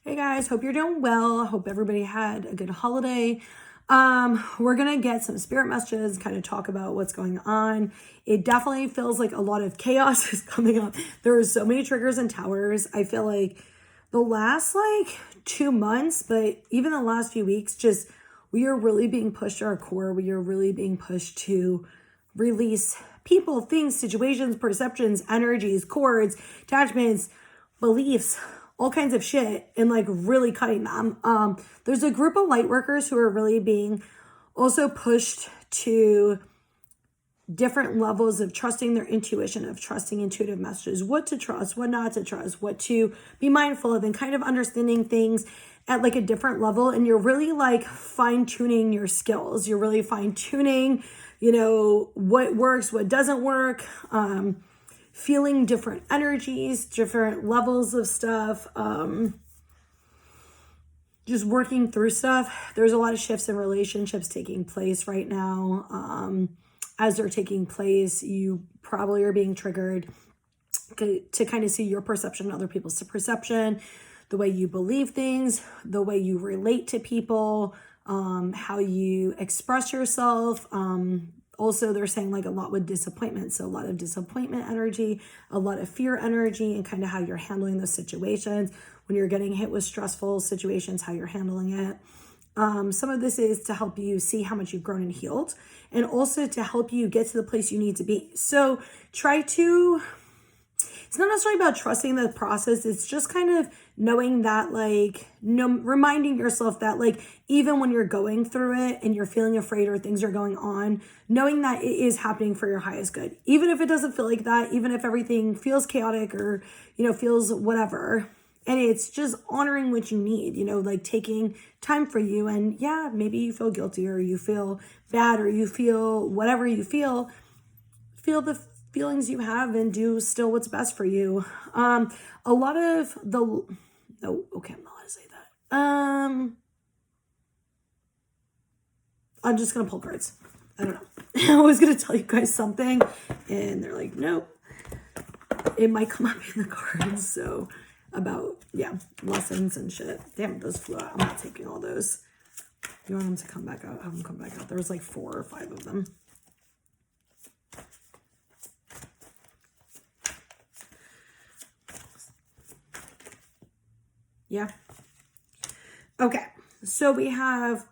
Hey guys, hope you're doing well. Hope everybody had a good holiday. We're gonna get some spirit messages, kind of talk about what's going on. It definitely feels like a lot of chaos is coming up. There are so many triggers and towers. I feel like the last 2 months, but even the last few weeks, just we are really being pushed to our core. We are really being pushed to release people, things, situations, perceptions, energies, cords, attachments, beliefs, all kinds of shit, and really cutting them. There's a group of light workers who are really being also pushed to different levels of trusting their intuition, of trusting intuitive messages, what to trust, what not to trust, what to be mindful of, and kind of understanding things at a different level. And you're really fine tuning your skills. You're really fine tuning, what works, what doesn't work. Feeling different energies, different levels of stuff, just working through stuff. There's a lot of shifts in relationships taking place right now. As they're taking place, you probably are being triggered to kind of see your perception, other people's perception, the way you believe things, the way you relate to people, how you express yourself. Also, they're saying a lot with disappointment. So a lot of disappointment energy, a lot of fear energy, and kind of how you're handling those situations. When you're getting hit with stressful situations, how you're handling it. Some of this is to help you see how much you've grown and healed, and also to help you get to the place you need to be. So it's not necessarily about trusting the process. It's just kind of knowing that, reminding yourself that, even when you're going through it and you're feeling afraid or things are going on, knowing that it is happening for your highest good. Even if it doesn't feel like that, even if everything feels chaotic or, feels whatever. And it's just honoring what you need, taking time for you. And yeah, maybe you feel guilty or you feel bad or you feel whatever you feel the feelings you have and do still what's best for you. A lot of the, oh, okay, I'm not allowed to say that. I'm just going to pull cards. I don't know. I was going to tell you guys something and they're like, nope. It might come up in the cards. So about, lessons and shit. Damn, those flew out. I'm not taking all those. You want them to come back out? Have them come back out. There was 4 or 5 of them. Yeah. Okay. So we have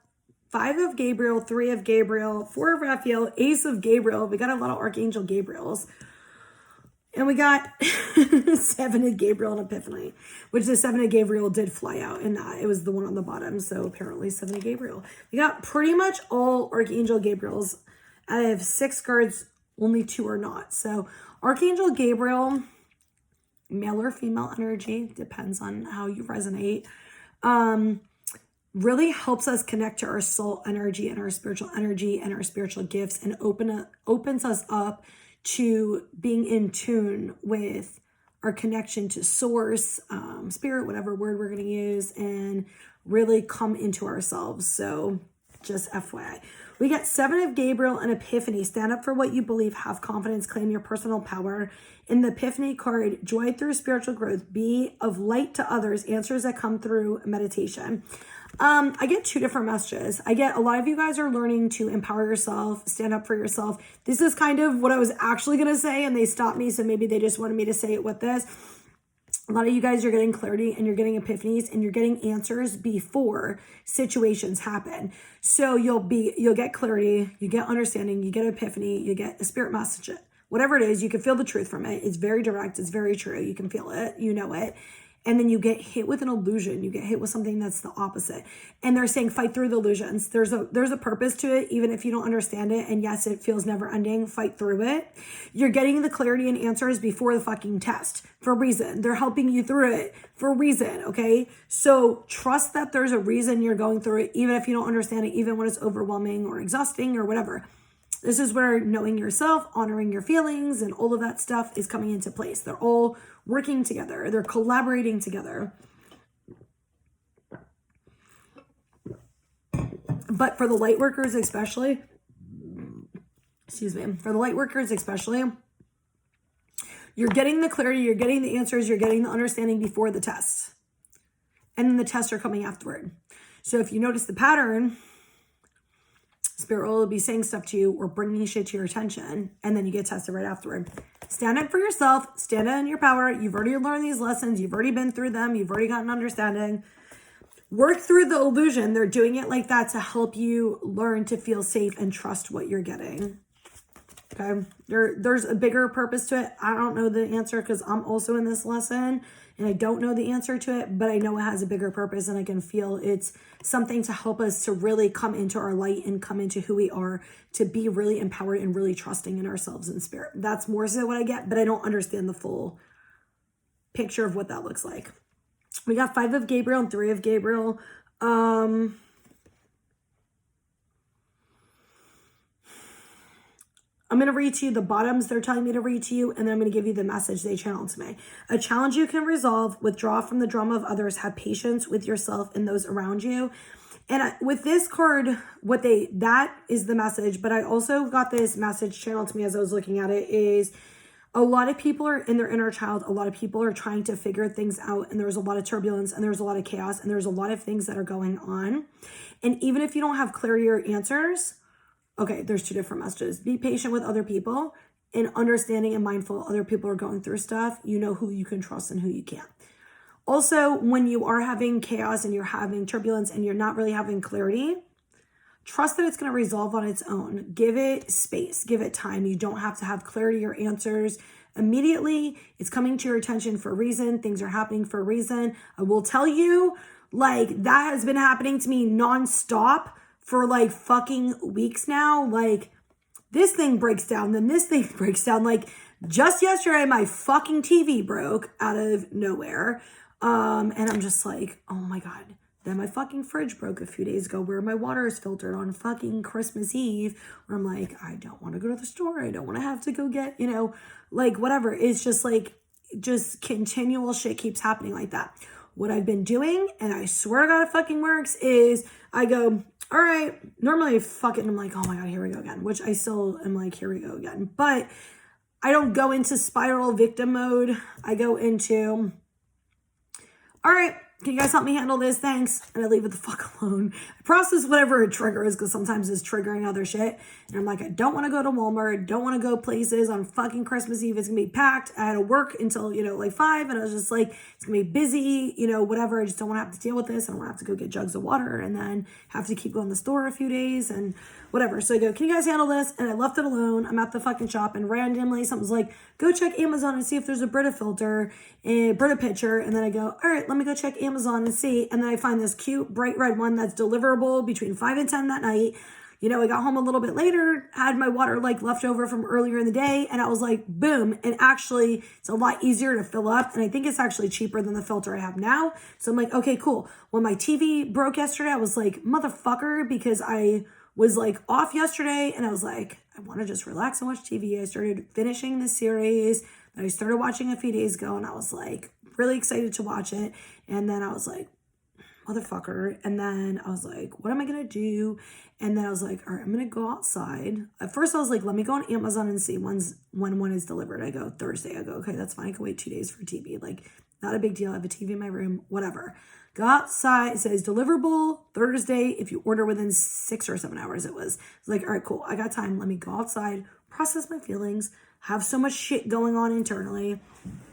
5 of Gabriel, 3 of Gabriel, 4 of Raphael, Ace of Gabriel. We got a lot of Archangel Gabriels. And we got 7 of Gabriel and Epiphany, which the 7 of Gabriel did fly out in that. It was the one on the bottom. So apparently 7 of Gabriel. We got pretty much all Archangel Gabriels. Out of 6 cards, only 2 are not. So Archangel Gabriel, male or female energy, depends on how you resonate, really helps us connect to our soul energy and our spiritual energy and our spiritual gifts, and opens us up to being in tune with our connection to source, spirit, whatever word we're going to use, and really come into ourselves. So just FYI. We got 7 of Gabriel and Epiphany. Stand up for what you believe. Have confidence. Claim your personal power. In the Epiphany card, joy through spiritual growth. Be of light to others. Answers that come through meditation. I get 2 different messages. I get a lot of you guys are learning to empower yourself, stand up for yourself. This is kind of what I was actually going to say, and they stopped me. So maybe they just wanted me to say it with this. A lot of you guys are getting clarity and you're getting epiphanies and you're getting answers before situations happen. So you'll get clarity, you get understanding, you get epiphany, you get a spirit message, whatever it is, you can feel the truth from it. It's very direct. It's very true. You can feel it, you know it. And then you get hit with an illusion. You get hit with something that's the opposite. And they're saying, fight through the illusions. There's a purpose to it, even if you don't understand it. And yes, it feels never ending. Fight through it. You're getting the clarity and answers before the fucking test for a reason. They're helping you through it for a reason. Okay. So trust that there's a reason you're going through it, even if you don't understand it, even when it's overwhelming or exhausting or whatever. This is where knowing yourself, honoring your feelings, and all of that stuff is coming into place. They're all working together. They're collaborating together. But for the light workers especially, you're getting the clarity, you're getting the answers, you're getting the understanding before the test. and then the tests are coming afterward. So if you notice the pattern, Spirit will be saying stuff to you or bringing shit to your attention, and then you get tested right afterward. Stand up for yourself. Stand in your power. You've already learned these lessons. You've already been through them. You've already gotten understanding. Work through the illusion. They're doing it like that to help you learn to feel safe and trust what you're getting. Okay, there's a bigger purpose to it. I don't know the answer because I'm also in this lesson and I don't know the answer to it, but I know it has a bigger purpose and I can feel it's something to help us to really come into our light and come into who we are, to be really empowered and really trusting in ourselves and spirit. That's more so what I get, but I don't understand the full picture of what that looks like. We got 5 of Gabriel and 3 of Gabriel. I'm going to read to you the bottoms they're telling me to read to you, and then I'm going to give you the message they channeled to me. A challenge you can resolve, withdraw from the drama of others, have patience with yourself and those around you. And with this card, that is the message, but I also got this message channeled to me as I was looking at it, is a lot of people are in their inner child. A lot of people are trying to figure things out, and there's a lot of turbulence and there's a lot of chaos and there's a lot of things that are going on. And even if you don't have clarity or answers, okay, there's 2 different messages. Be patient with other people and understanding and mindful other people are going through stuff. You know who you can trust and who you can't. Also, when you are having chaos and you're having turbulence and you're not really having clarity, trust that it's going to resolve on its own. Give it space, give it time. You don't have to have clarity or answers immediately. It's coming to your attention for a reason. Things are happening for a reason. I will tell you, like, that has been happening to me nonstop for like fucking weeks now. Like, this thing breaks down, then this thing breaks down. Like, just yesterday, my fucking TV broke out of nowhere. And I'm just like, oh my God. Then my fucking fridge broke a few days ago where my water is filtered on fucking Christmas Eve, where I'm like, I don't want to go to the store. I don't want to have to go get, like whatever. It's just like, just continual shit keeps happening like that. What I've been doing, and I swear to God it fucking works, is I go, all right, normally I fuck it and I'm like, oh my God, here we go again, which I still am like, here we go again. But I don't go into spiral victim mode. I go into, all right, can you guys help me handle this? Thanks. And I leave it the fuck alone. I process whatever a trigger is because sometimes it's triggering other shit. And I'm like, I don't want to go to Walmart. Don't want to go places on fucking Christmas Eve. It's going to be packed. I had to work until, like 5. And I was just like, it's going to be busy, whatever. I just don't want to have to deal with this. I don't want to have to go get jugs of water and then have to keep going to the store a few days and whatever. So I go, can you guys handle this? And I left it alone. I'm at the fucking shop and randomly something's like, go check Amazon and see if there's a Brita filter, a Brita pitcher. And then I go, all right, let me go check Amazon and see. And then I find this cute bright red one that's deliverable between 5 and 10 that night. I got home a little bit later, had my water like left over from earlier in the day, and I was like, boom. And actually, it's a lot easier to fill up. And I think it's actually cheaper than the filter I have now. So I'm like, okay, cool. When my TV broke yesterday, I was like, motherfucker, because I was like off yesterday and I was like, I want to just relax and watch TV. I started finishing the series that I started watching a few days ago, and I was like really excited to watch it. And then I was like, motherfucker. And then I was like, what am I going to do? And then I was like, all right, I'm going to go outside. At first I was like, let me go on Amazon and see when one is delivered. I go Thursday. I go, okay, that's fine. I can wait 2 days for TV. Like, not a big deal. I have a TV in my room, whatever. Go outside. It says deliverable Thursday. If you order within 6 or 7 hours, it was like, all right, cool. I got time. Let me go outside, process my feelings, have so much shit going on internally,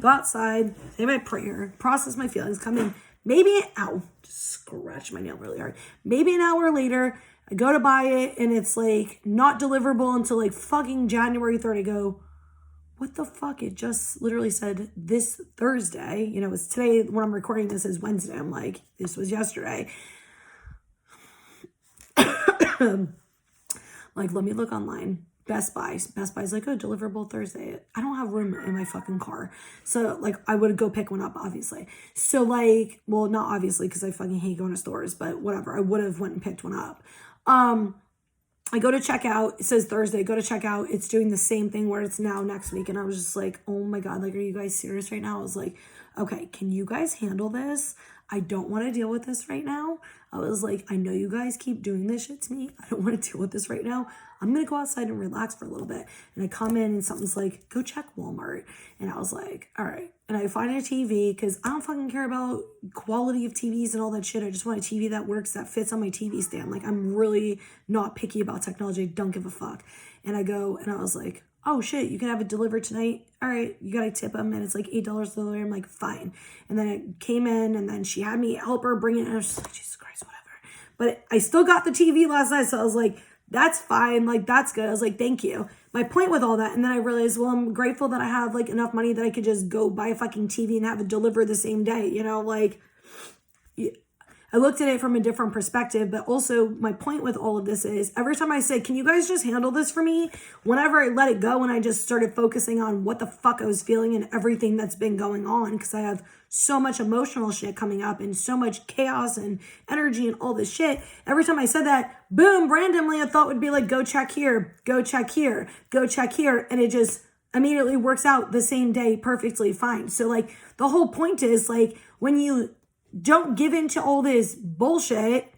go outside, say my prayer, process my feelings, come in. Maybe, ow, just scratch my nail really hard. Maybe an hour later, I go to buy it and it's like not deliverable until like fucking January 3rd. I go, what the fuck? It just literally said this Thursday. It's today when I'm recording this is Wednesday. I'm like, this was yesterday. Like, let me look online. Best Buy's like, oh, deliverable Thursday. I don't have room in my fucking car. So like, I would go pick one up, obviously. So like, well, not obviously, because I fucking hate going to stores, but whatever. I would have went and picked one up. I go to checkout. It says Thursday, go to checkout. It's doing the same thing where it's now next week. And I was just like, oh my God, like, are you guys serious right now? I was like, okay, can you guys handle this? I don't want to deal with this right now. I was like, I know you guys keep doing this shit to me. I don't want to deal with this right now. I'm going to go outside and relax for a little bit. And I come in and something's like, go check Walmart. And I was like, all right. And I find a TV because I don't fucking care about quality of TVs and all that shit. I just want a TV that works, that fits on my TV stand. Like, I'm really not picky about technology. I don't give a fuck. And I go and I was like, oh shit, you can have it delivered tonight. All right, you gotta tip them, and it's like $8 delivery. I'm like, fine. And then it came in, and then she had me help her bring it in. And I was just like, Jesus Christ, whatever. But I still got the TV last night, so I was like, that's fine. Like, that's good. I was like, thank you. My point with all that, and then I realized, well, I'm grateful that I have like enough money that I could just go buy a fucking TV and have it delivered the same day. You know, like, I looked at it from a different perspective, but also my point with all of this is every time I say, can you guys just handle this for me? Whenever I let it go and I just started focusing on what the fuck I was feeling and everything that's been going on, because I have so much emotional shit coming up and so much chaos and energy and all this shit. Every time I said that, boom, randomly a thought would be like, go check here, go check here, go check here. And it just immediately works out the same day perfectly fine. So like the whole point is like when you don't give in to all this bullshit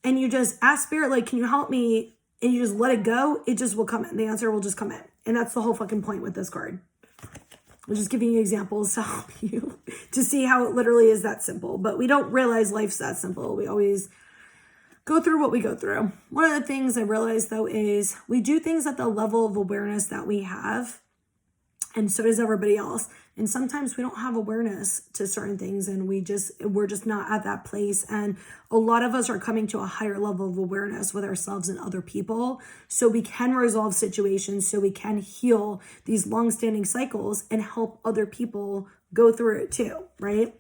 and you just ask spirit, like, can you help me? And you just let it go, it just will come in. The answer will just come in. And that's the whole fucking point with this card. I'm just giving you examples to help you to see how it literally is that simple. But we don't realize life's that simple. We always go through what we go through. One of the things I realized though is we do things at the level of awareness that we have. And so does everybody else. And sometimes we don't have awareness to certain things and we're just not at that place. And a lot of us are coming to a higher level of awareness with ourselves and other people. So we can resolve situations, so we can heal these long-standing cycles and help other people go through it too, right?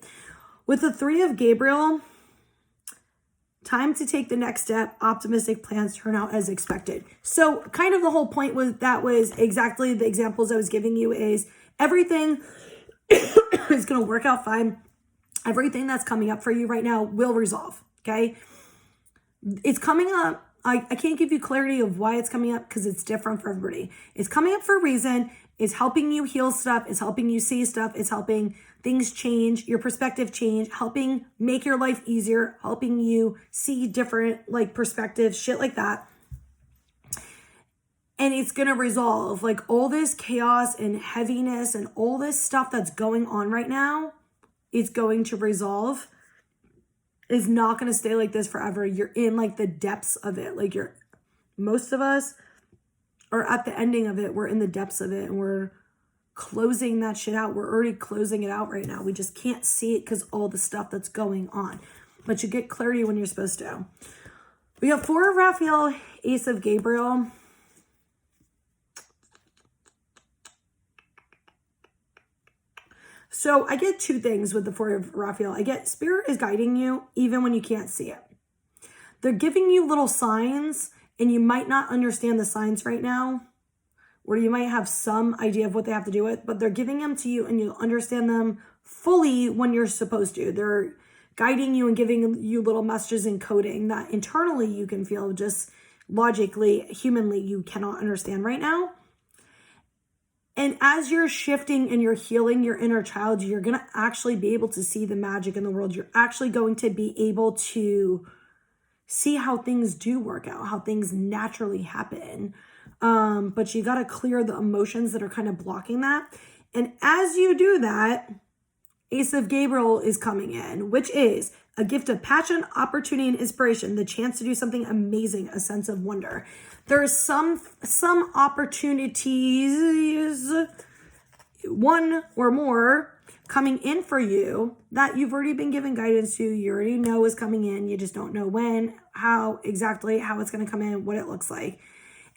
With the 3 of Gabriel, time to take the next step. Optimistic plans turn out as expected. So kind of the whole point was exactly the examples I was giving you is everything is going to work out fine. Everything that's coming up for you right now will resolve. Okay. It's coming up. I can't give you clarity of why it's coming up because it's different for everybody. It's coming up for a reason. It's helping you heal stuff. It's helping you see stuff. It's helping things change, your perspective change, helping make your life easier, helping you see different like perspectives, shit like that. And it's going to resolve like all this chaos and heaviness and all this stuff that's going on right now. It's going to resolve. It's not going to stay like this forever. You're in like the depths of it. Like most of us are at the ending of it. We're in the depths of it and we're closing that shit out. We're already closing it out right now. We just can't see it because all the stuff that's going on. But you get clarity when you're supposed to. We have 4 of Raphael, Ace of Gabriel. So I get 2 things with the 4 of Raphael. I get spirit is guiding you even when you can't see it. They're giving you little signs and you might not understand the signs right now, or you might have some idea of what they have to do with, but they're giving them to you and you'll understand them fully when you're supposed to. They're guiding you and giving you little messages and coding that internally you can feel, just logically, humanly, you cannot understand right now. And as you're shifting and you're healing your inner child, you're going to actually be able to see the magic in the world. You're actually going to be able to see how things do work out, how things naturally happen. But you got to clear the emotions that are kind of blocking that. And as you do that, Ace of Gabriel is coming in, which is a gift of passion, opportunity, and inspiration, the chance to do something amazing, a sense of wonder. There's some opportunities, one or more, coming in for you that you've already been given guidance to. You already know is coming in. You just don't know when, how exactly, how it's going to come in, what it looks like.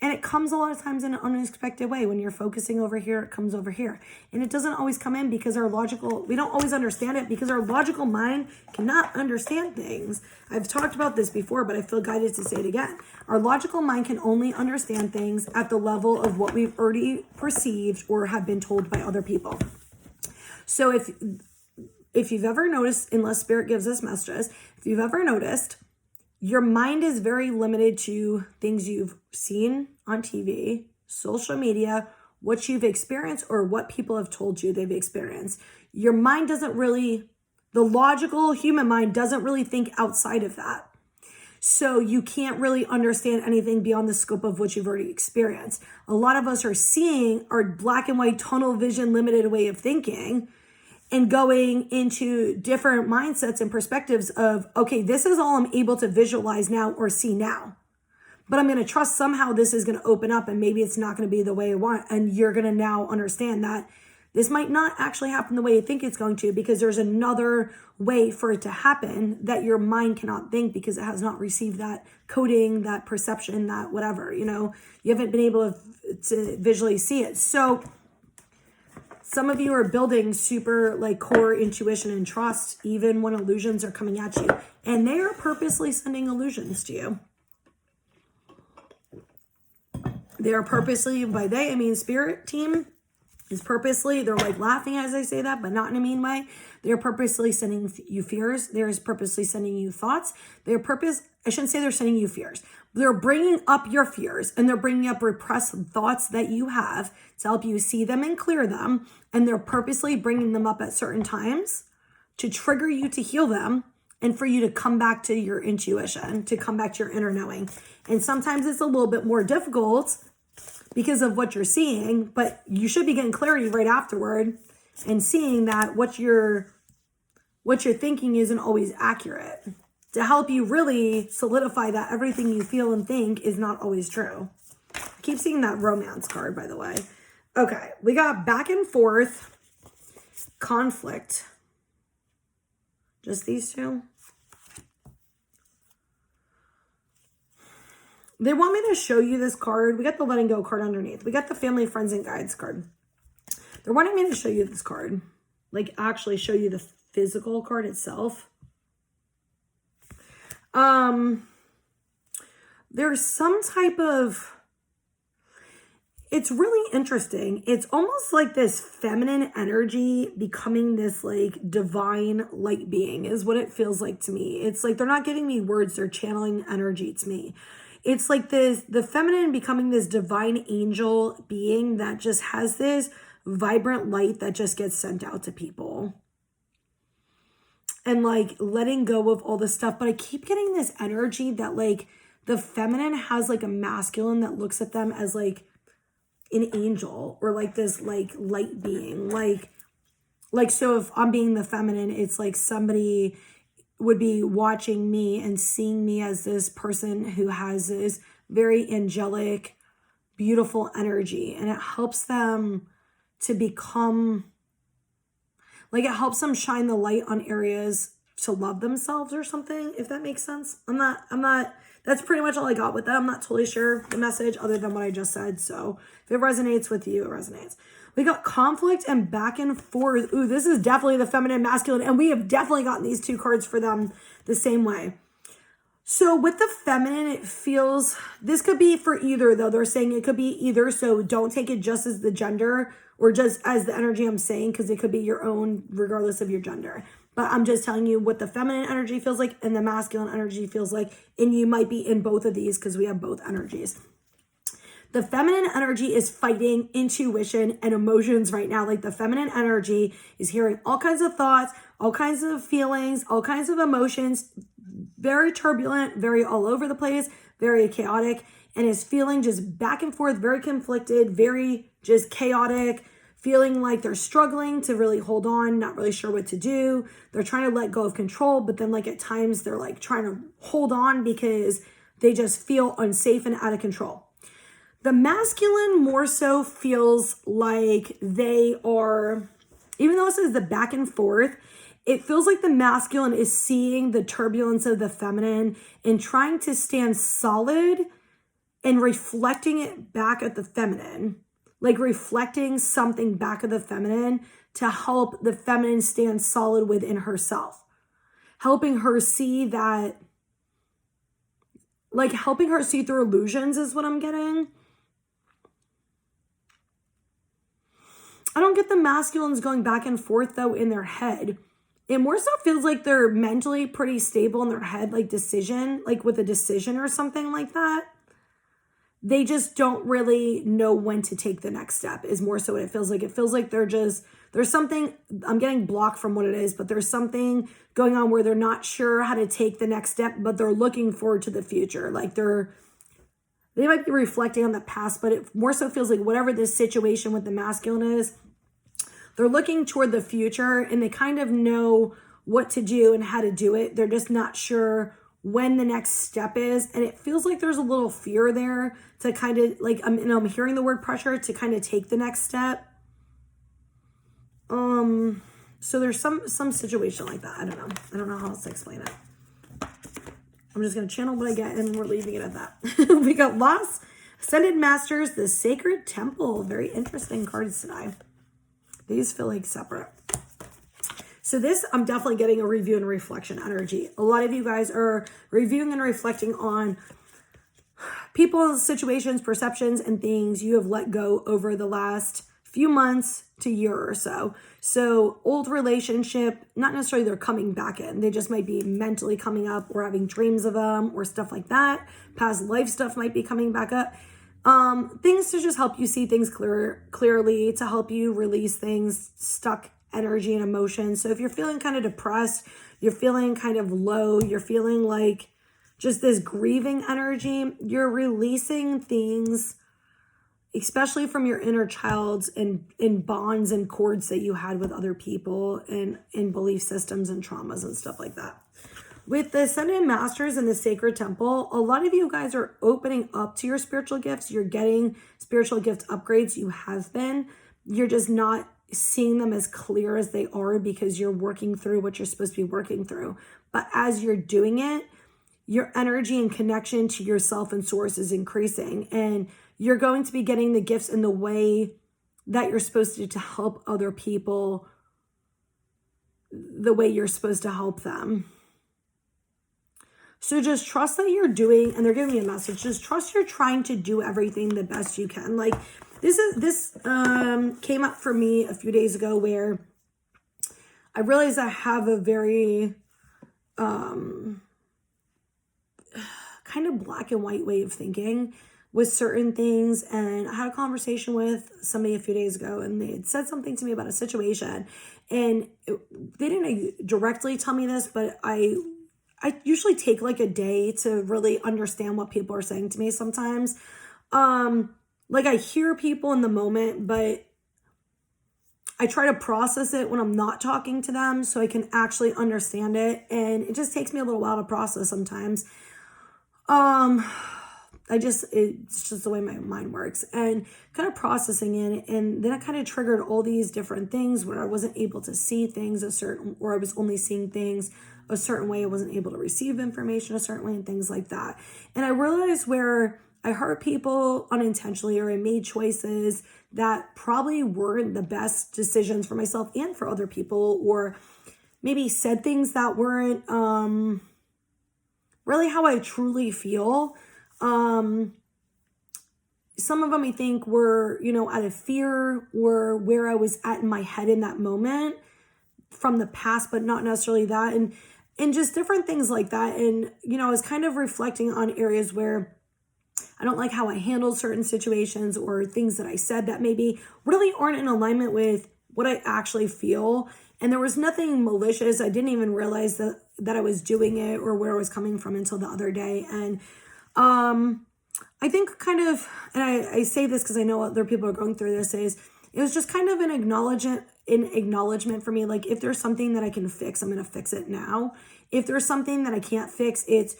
And it comes a lot of times in an unexpected way. When you're focusing over here, it comes over here. And it doesn't always come in because we don't always understand it because our logical mind cannot understand things. I've talked about this before, but I feel guided to say it again. Our logical mind can only understand things at the level of what we've already perceived or have been told by other people. So if you've ever noticed, unless Spirit gives us messages, if you've ever noticed, your mind is very limited to things you've seen on TV, social media, what you've experienced, or what people have told you they've experienced. your mind doesn't really, the logical human mind doesn't really think outside of that. So you can't really understand anything beyond the scope of what you've already experienced. A lot of us are seeing our black and white tunnel vision limited way of thinking and going into different mindsets and perspectives of, okay, this is all I'm able to visualize now or see now. But I'm going to trust somehow this is going to open up and maybe it's not going to be the way I want. And you're going to now understand that this might not actually happen the way you think it's going to, because there's another way for it to happen that your mind cannot think because it has not received that coding, that perception, that whatever, you haven't been able to visually see it. So some of you are building super like core intuition and trust, even when illusions are coming at you, and they are purposely sending illusions to you. They are purposely, by they, I mean spirit team is purposely, they're like laughing as I say that, but not in a mean way. They're purposely sending you fears. They're purposely sending you thoughts. I shouldn't say they're sending you fears. They're bringing up your fears and they're bringing up repressed thoughts that you have to help you see them and clear them. And they're purposely bringing them up at certain times to trigger you to heal them and for you to come back to your intuition, to come back to your inner knowing. And sometimes it's a little bit more difficult because of what you're seeing, but you should be getting clarity right afterward and seeing that what you're thinking isn't always accurate, to help you really solidify that everything you feel and think is not always true. I keep seeing that romance card, by the way. Okay, we got back and forth, conflict. Just these two. They want me to show you this card. We got the letting go card underneath. We got the family, friends, and guides card. They're wanting me to show you this card. Like actually show you the physical card itself. There's some type of, it's really interesting. It's almost like this feminine energy becoming this like divine light being is what it feels like to me. It's like they're not giving me words. They're channeling energy to me. It's like the feminine becoming this divine angel being that just has this vibrant light that just gets sent out to people. And like letting go of all this stuff. But I keep getting this energy that like the feminine has like a masculine that looks at them as like an angel or like this like light being. Like so if I'm being the feminine, it's like somebody would be watching me and seeing me as this person who has this very angelic, beautiful energy. And it helps them to become, like it helps them shine the light on areas to love themselves or something, if that makes sense. I'm not, that's pretty much all I got with that. I'm not totally sure the message other than what I just said. So if it resonates with you, it resonates. We got conflict and back and forth. Ooh, this is definitely the feminine, masculine. And we have definitely gotten these two cards for them the same way. So with the feminine, it feels, this could be for either though. They're saying it could be either. So don't take it just as the gender or just as the energy I'm saying, because it could be your own regardless of your gender. But I'm just telling you what the feminine energy feels like and the masculine energy feels like. And you might be in both of these because we have both energies. The feminine energy is fighting intuition and emotions right now. Like the feminine energy is hearing all kinds of thoughts, all kinds of feelings, all kinds of emotions, very turbulent, very all over the place, very chaotic, and is feeling just back and forth, very conflicted, very just chaotic, feeling like they're struggling to really hold on, not really sure what to do. They're trying to let go of control, but then like at times they're like trying to hold on because they just feel unsafe and out of control. The masculine more so feels like they are, even though it says the back and forth, it feels like the masculine is seeing the turbulence of the feminine and trying to stand solid and reflecting it back at the feminine, like reflecting something back at the feminine to help the feminine stand solid within herself, helping her see that, like helping her see through illusions is what I'm getting. I don't get the masculines going back and forth though in their head. It more so feels like they're mentally pretty stable in their head, like decision, like with a decision or something like that. They just don't really know when to take the next step is more so what it feels like. It feels like they're there's something, I'm getting blocked from what it is, but there's something going on where they're not sure how to take the next step, but they're looking forward to the future. Like they might be reflecting on the past, but it more so feels like whatever this situation with the masculine is, they're looking toward the future and they kind of know what to do and how to do it. They're just not sure when the next step is. And it feels like there's a little fear there to kind of like, I'm hearing the word pressure to kind of take the next step. So there's some situation like that. I don't know how else to explain it. I'm just going to channel what I get and we're leaving it at that. We got Lost, Ascended Masters, the Sacred Temple. Very interesting cards today. These feel like separate. So this, I'm definitely getting a review and reflection energy. A lot of you guys are reviewing and reflecting on people, situations, perceptions, and things you have let go over the last few months to year or so. So old relationship, not necessarily they're coming back in. They just might be mentally coming up or having dreams of them or stuff like that. Past life stuff might be coming back up. Things to just help you see things clearly, to help you release things, stuck energy and emotion. So if you're feeling kind of depressed, you're feeling kind of low, you're feeling like just this grieving energy, you're releasing things, especially from your inner child and in bonds and cords that you had with other people and in belief systems and traumas and stuff like that. With the Ascended Masters and the Sacred Temple, a lot of you guys are opening up to your spiritual gifts. You're getting spiritual gift upgrades. You have been. You're just not seeing them as clear as they are because you're working through what you're supposed to be working through. But as you're doing it, your energy and connection to yourself and source is increasing. And you're going to be getting the gifts in the way that you're supposed to help other people the way you're supposed to help them. So just trust that you're doing, and they're giving me a message, just trust you're trying to do everything the best you can. Like this came up for me a few days ago where I realized I have a very kind of black and white way of thinking with certain things. And I had a conversation with somebody a few days ago and they had said something to me about a situation, and they didn't directly tell me this, but I usually take like a day to really understand what people are saying to me sometimes. Like I hear people in the moment, but I try to process it when I'm not talking to them so I can actually understand it. And it just takes me a little while to process sometimes. It's just the way my mind works, and kind of processing it. And then it kind of triggered all these different things where I wasn't able to see things or I was only seeing things a certain way. I wasn't able to receive information a certain way and things like that. And I realized where I hurt people unintentionally, or I made choices that probably weren't the best decisions for myself and for other people, or maybe said things that weren't really how I truly feel. Some of them I think were, out of fear or where I was at in my head in that moment from the past, but not necessarily that. And just different things like that. And, I was kind of reflecting on areas where I don't like how I handled certain situations or things that I said that maybe really aren't in alignment with what I actually feel. And there was nothing malicious. I didn't even realize that I was doing it or where I was coming from until the other day. And I think kind of, and I say this because I know other people are going through this, it was just kind of an acknowledgement for me. Like, if there's something that I can fix, I'm going to fix it now. If there's something that I can't fix, it's,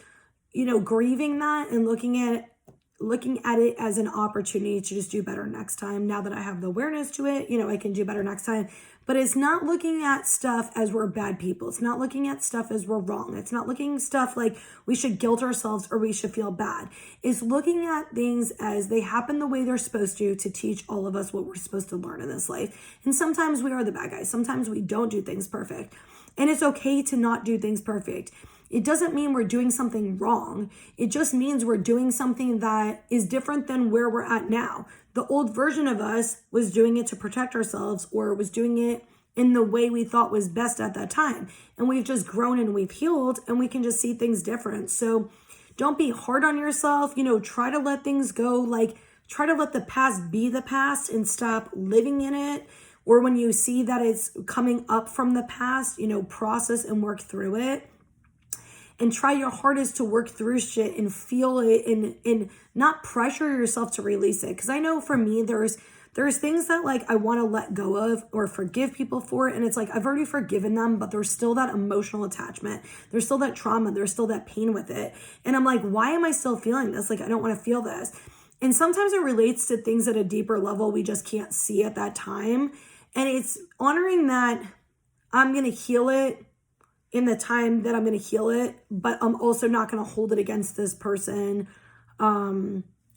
grieving that and looking at it as an opportunity to just do better next time. Now that I have the awareness to it, I can do better next time. But it's not looking at stuff as we're bad people. It's not looking at stuff as we're wrong. It's not looking at stuff like we should guilt ourselves or we should feel bad. It's looking at things as they happen the way they're supposed to teach all of us what we're supposed to learn in this life. And sometimes we are the bad guys. Sometimes we don't do things perfect. And it's okay to not do things perfect. It doesn't mean we're doing something wrong. It just means we're doing something that is different than where we're at now. The old version of us was doing it to protect ourselves, or was doing it in the way we thought was best at that time. And we've just grown and we've healed, and we can just see things different. So don't be hard on yourself. Try to let things go. Like, try to let the past be the past and stop living in it or when you see that it's coming up from the past, you know, process and work through it. And try your hardest to work through shit and feel it, and not pressure yourself to release it. Because I know for me, there's things that like I want to let go of or forgive people for. And it's like, I've already forgiven them, but there's still that emotional attachment. There's still that trauma. There's still that pain with it. And I'm like, why am I still feeling this? Like, I don't want to feel this. And sometimes it relates to things at a deeper level we just can't see at that time. And it's honoring that I'm going to heal it in the time that I'm going to heal it, but I'm also not going to hold it against this person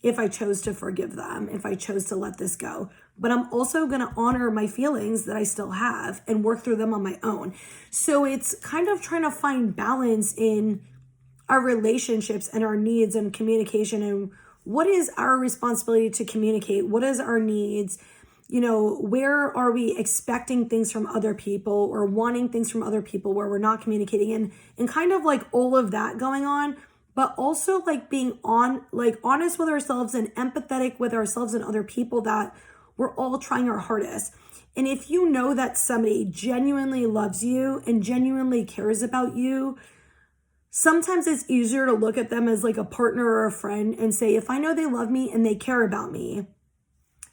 if I chose to forgive them, if I chose to let this go. But I'm also going to honor my feelings that I still have and work through them on my own. So it's kind of trying to find balance in our relationships and our needs and communication, and what is our responsibility to communicate? What is our needs? You know, where are we expecting things from other people or wanting things from other people where we're not communicating, and kind of like all of that going on, but also like being honest with ourselves and empathetic with ourselves and other people, that we're all trying our hardest. And if you know that somebody genuinely loves you and genuinely cares about you, sometimes it's easier to look at them as like a partner or a friend and say, if I know they love me and they care about me,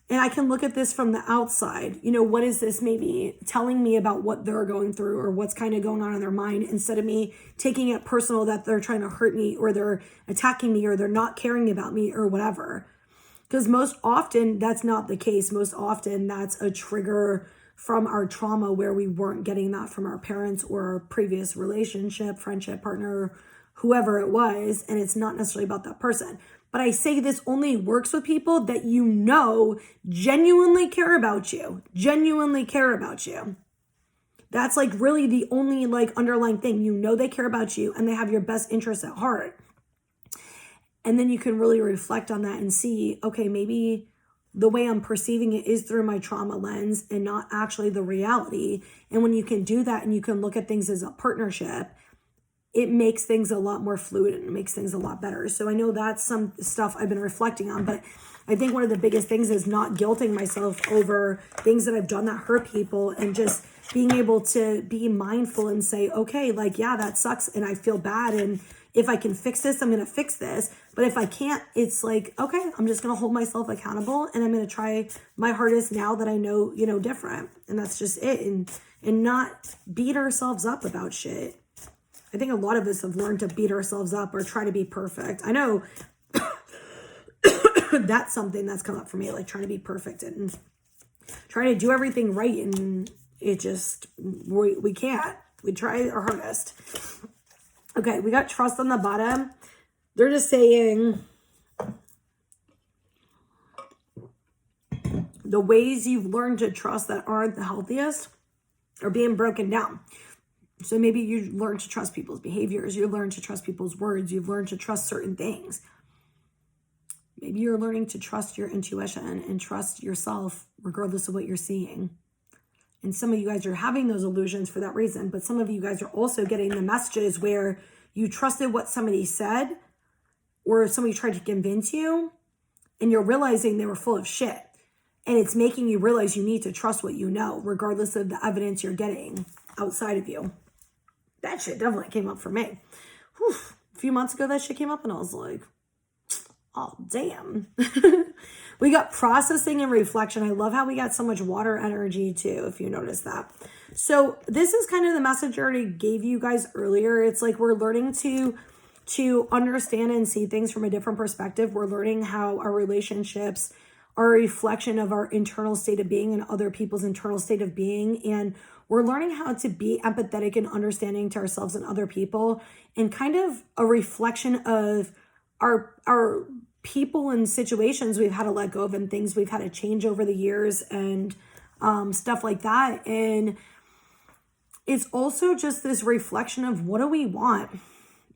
and I can look at this from the outside, you know, what is this maybe telling me about what they're going through or what's kind of going on in their mind, instead of me taking it personal that they're trying to hurt me or they're attacking me or they're not caring about me or whatever. Because most often that's not the case. Most often that's a trigger from our trauma where we weren't getting that from our parents or our previous relationship, friendship, partner, whoever it was. And it's not necessarily about that person. But I say this only works with people that you know genuinely care about you. Genuinely care about you. That's like really the only like underlying thing. You know they care about you and they have your best interests at heart. And then you can really reflect on that and see, okay, maybe the way I'm perceiving it is through my trauma lens and not actually the reality. And when you can do that and you can look at things as a partnership, it makes things a lot more fluid and it makes things a lot better. So I know that's some stuff I've been reflecting on, but I think one of the biggest things is not guilting myself over things that I've done that hurt people, and just being able to be mindful and say, okay, like, yeah, that sucks and I feel bad. And if I can fix this, I'm going to fix this. But if I can't, it's like, okay, I'm just going to hold myself accountable and I'm going to try my hardest now that I know, you know, different. And that's just it. And not beat ourselves up about shit. I think a lot of us have learned to beat ourselves up or try to be perfect. I know that's something that's come up for me, like trying to be perfect and trying to do everything right. And it just, we can't. We try our hardest. Okay, we got trust on the bottom. They're just saying the ways you've learned to trust that aren't the healthiest are being broken down. So maybe you learn to trust people's behaviors. You learn to trust people's words. You've learned to trust certain things. Maybe you're learning to trust your intuition and trust yourself regardless of what you're seeing. And some of you guys are having those illusions for that reason. But some of you guys are also getting the messages where you trusted what somebody said or somebody tried to convince you, and you're realizing they were full of shit. And it's making you realize you need to trust what you know, regardless of the evidence you're getting outside of you. That shit definitely came up for me. Whew. A few months ago, that shit came up and I was like, oh, damn. We got processing and reflection. I love how we got so much water energy too, if you notice that. So this is kind of the message I already gave you guys earlier. It's like we're learning to understand and see things from a different perspective. We're learning how our relationships are a reflection of our internal state of being and other people's internal state of being. And we're learning how to be empathetic and understanding to ourselves and other people, and kind of a reflection of our people and situations we've had to let go of and things we've had to change over the years and stuff like that. And it's also just this reflection of what do we want?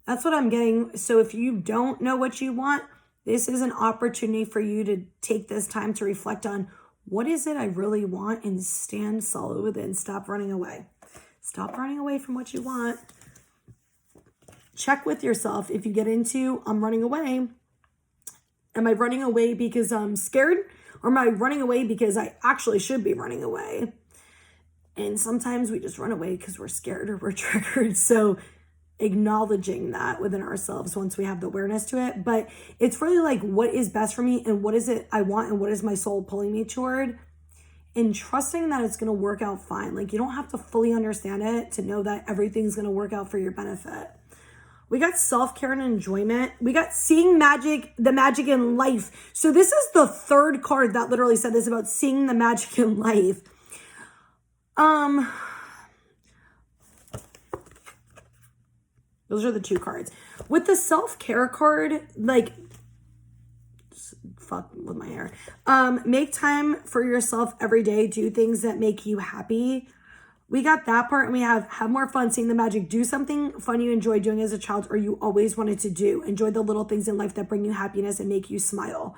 That's what I'm getting. So if you don't know what you want, this is an opportunity for you to take this time to reflect on what is it I really want, and stand solid with it and stop running away. Stop running away from what you want. Check with yourself. If you get into, I'm running away. Am I running away because I'm scared? Or am I running away because I actually should be running away? And sometimes we just run away because we're scared or we're triggered. So acknowledging that within ourselves once we have the awareness to it. But it's really like, what is best for me and what is it I want and what is my soul pulling me toward? And trusting that it's going to work out fine. Like, you don't have to fully understand it to know that everything's going to work out for your benefit. We got self-care and enjoyment. We got seeing magic, the magic in life. So this is the third card that literally said this about seeing the magic in life. Those are the two cards. With the self-care card, like, fuck with my hair. Make time for yourself every day. Do things that make you happy. We got that part, and we have more fun, seeing the magic. Do something fun you enjoy doing as a child or you always wanted to do. Enjoy the little things in life that bring you happiness and make you smile.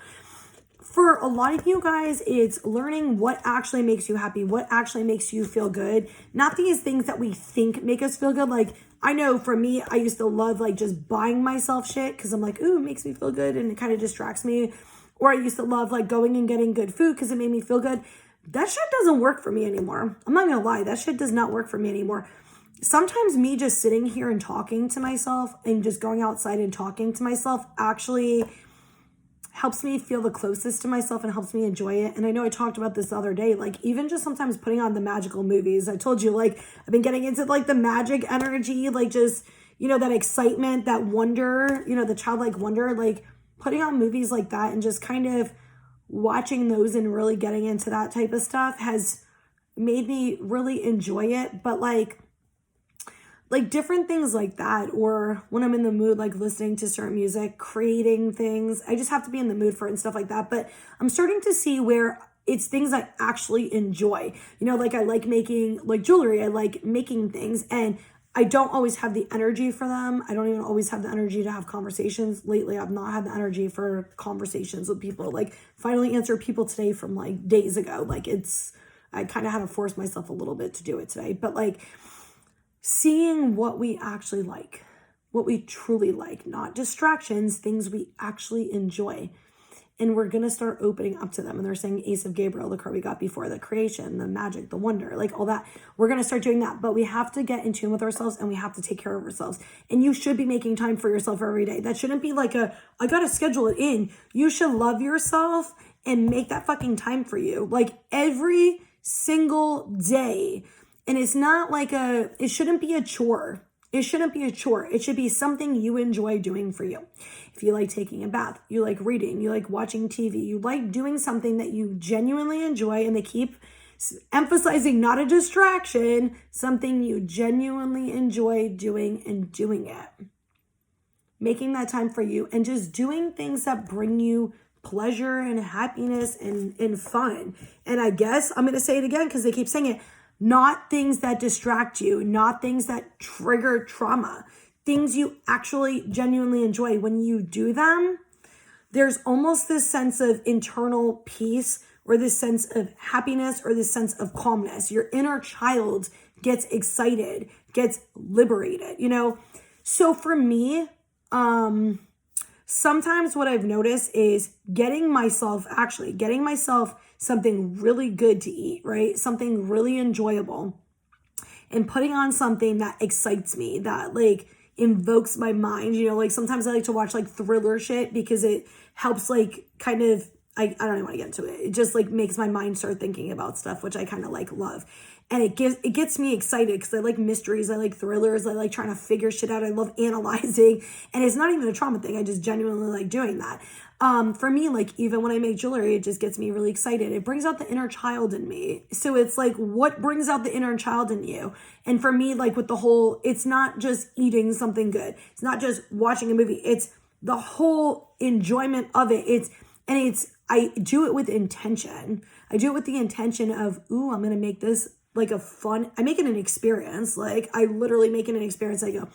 For a lot of you guys, it's learning what actually makes you happy, what actually makes you feel good. Not these things that we think make us feel good. Like, I know for me, I used to love like just buying myself shit because I'm like, ooh, it makes me feel good and it kind of distracts me. Or I used to love like going and getting good food because it made me feel good. That shit doesn't work for me anymore. I'm not gonna lie, that shit does not work for me anymore. Sometimes me just sitting here and talking to myself and just going outside and talking to myself actually helps me feel the closest to myself and helps me enjoy it. And I know I talked about this the other day, like even just sometimes putting on the magical movies. I told you, like, I've been getting into like the magic energy, like just, you know, that excitement, that wonder, you know, the childlike wonder, like putting on movies like that and just kind of watching those and really getting into that type of stuff has made me really enjoy it. But like different things like that, or when I'm in the mood, like listening to certain music, creating things, I just have to be in the mood for it and stuff like that. But I'm starting to see where it's things I actually enjoy. You know, like I like making like jewelry, I like making things, and I don't always have the energy for them. I don't even always have the energy to have conversations. Lately, I've not had the energy for conversations with people. Like, finally answer people today from like days ago. Like, I kind of had to force myself a little bit to do it today. But like, seeing what we actually like, what we truly like, not distractions, things we actually enjoy. And we're going to start opening up to them. And they're saying Ace of Gabriel, the card we got before, the creation, the magic, the wonder, like all that. We're going to start doing that. But we have to get in tune with ourselves and we have to take care of ourselves. And you should be making time for yourself every day. That shouldn't be like I got to schedule it in. You should love yourself and make that fucking time for you. Like every single day. And it's not like it shouldn't be a chore. It shouldn't be a chore. It should be something you enjoy doing for you. If you like taking a bath, you like reading, you like watching TV, you like doing something that you genuinely enjoy, and they keep emphasizing not a distraction, something you genuinely enjoy doing and doing it. Making that time for you and just doing things that bring you pleasure and happiness and fun. And I guess I'm going to say it again because they keep saying it. Not things that distract you, not things that trigger trauma, things you actually genuinely enjoy. When you do them, there's almost this sense of internal peace or this sense of happiness or this sense of calmness. Your inner child gets excited, gets liberated, you know? So for me, sometimes what I've noticed is getting myself something really good to eat, right? Something really enjoyable, and putting on something that excites me, that like invokes my mind. You know, like sometimes I like to watch like thriller shit because it helps like kind of, I don't even want to get into it. It just like makes my mind start thinking about stuff, which I kind of like love. And it gets me excited because I like mysteries, I like thrillers, I like trying to figure shit out. I love analyzing, and it's not even a trauma thing. I just genuinely like doing that. For me, like even when I make jewelry, it just gets me really excited. It brings out the inner child in me. So it's like, what brings out the inner child in you? And for me, like with the whole, it's not just eating something good. It's not just watching a movie. It's the whole enjoyment of it. I do it with intention. I do it with the intention of, ooh, I'm going to make this like I make it an experience. Like I literally make it an experience. I go,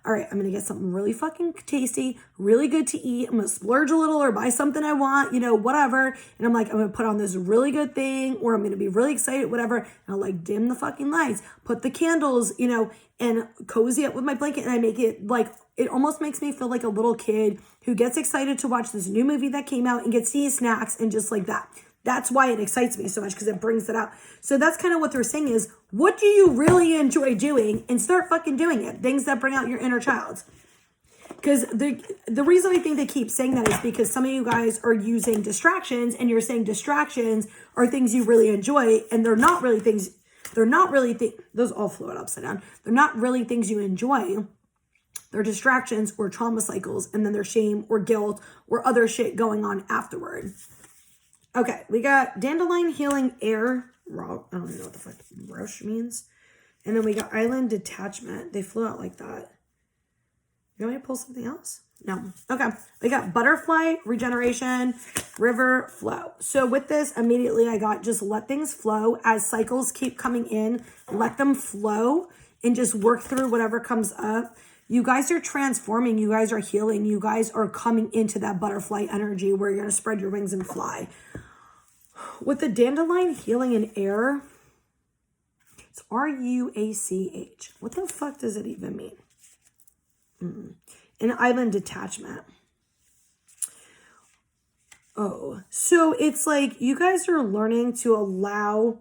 all right, I'm going to get something really fucking tasty, really good to eat. I'm going to splurge a little or buy something I want, you know, whatever. And I'm like, I'm going to put on this really good thing, or I'm going to be really excited, whatever. And I'll like dim the fucking lights, put the candles, you know, and cozy up with my blanket. And I make it like, it almost makes me feel like a little kid who gets excited to watch this new movie that came out and gets to eat snacks and just like that. That's why it excites me so much, because it brings it out. So that's kind of what they're saying is, what do you really enjoy doing? And start fucking doing it. Things that bring out your inner child. Because the reason I think they keep saying that is because some of you guys are using distractions, and you're saying distractions are things you really enjoy, and they're not really things, those all float upside down. They're not really things you enjoy. They're distractions or trauma cycles, and then there's shame or guilt or other shit going on afterward. Okay, we got dandelion healing air. I don't even know what the fuck rush means. And then we got island detachment. They flew out like that. You want me to pull something else? No. Okay. We got butterfly regeneration, river flow. So with this, immediately I got just let things flow as cycles keep coming in. Let them flow and just work through whatever comes up. You guys are transforming. You guys are healing. You guys are coming into that butterfly energy where you're going to spread your wings and fly. With the dandelion healing in air, it's R-U-A-C-H. What the fuck does it even mean? An island detachment. Oh, so it's like you guys are learning to allow